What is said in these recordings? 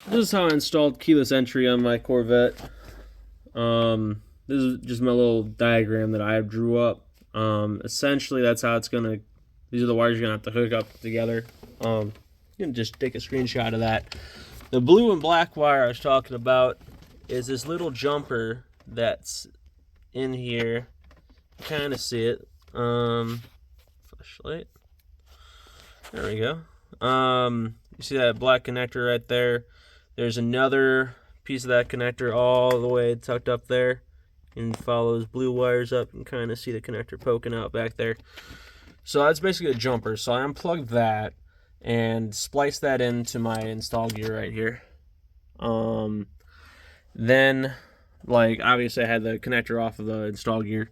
This is how I installed keyless entry on my Corvette. This is just my little diagram that I drew up. Essentially, that's how it's gonna. These are the wires you're gonna have to hook up together. You can just take a screenshot of that. The blue and black wire I was talking about is this little jumper that's in here. Kind of see it. Flashlight. There we go. You see that black connector right there? There's another piece of that connector all the way tucked up there. And follow those blue wires up and kind of see the connector poking out back there. So that's basically a jumper. So I unplugged that and spliced that into my install gear right here. Then, like, obviously I had the connector off of the install gear.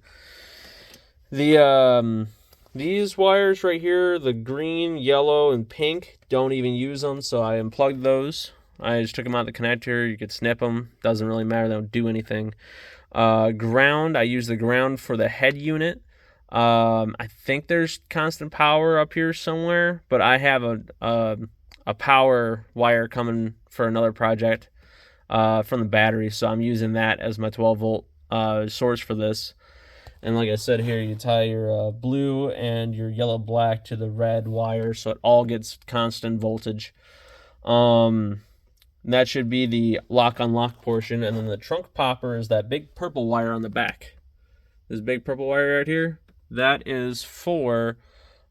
These wires right here, the green, yellow, and pink, don't even use them, so I unplugged those. I just took them out of the connector. You could snip them. Doesn't really matter. They don't do anything. Ground, I use the ground for the head unit. I think there's constant power up here somewhere, but I have a power wire coming for another project from the battery, so I'm using that as my 12-volt source for this. And like I said here, you tie your blue and your yellow-black to the red wire so it all gets constant voltage. That should be the lock-unlock portion. And then the trunk popper is that big purple wire on the back. This big purple wire right here, that is for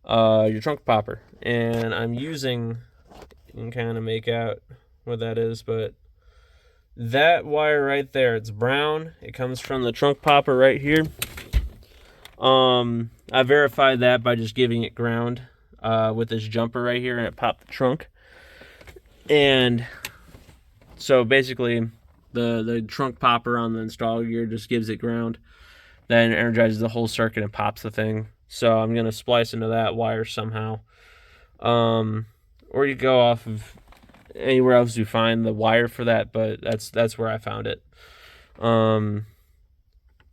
your trunk popper. And I'm using, you can kind of make out what that is, but that wire right there, it's brown. It comes from the trunk popper right here. I verified that by just giving it ground with this jumper right here, and it popped the trunk. And so basically the trunk popper on the install gear just gives it ground, then it energizes the whole circuit and pops the thing. So I'm gonna splice into that wire somehow, or you go off of anywhere else you find the wire for that, but that's where I found it.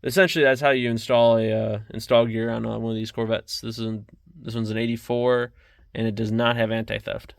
Essentially, that's how you install a install gear on one of these Corvettes. This one's an '84, and it does not have anti-theft.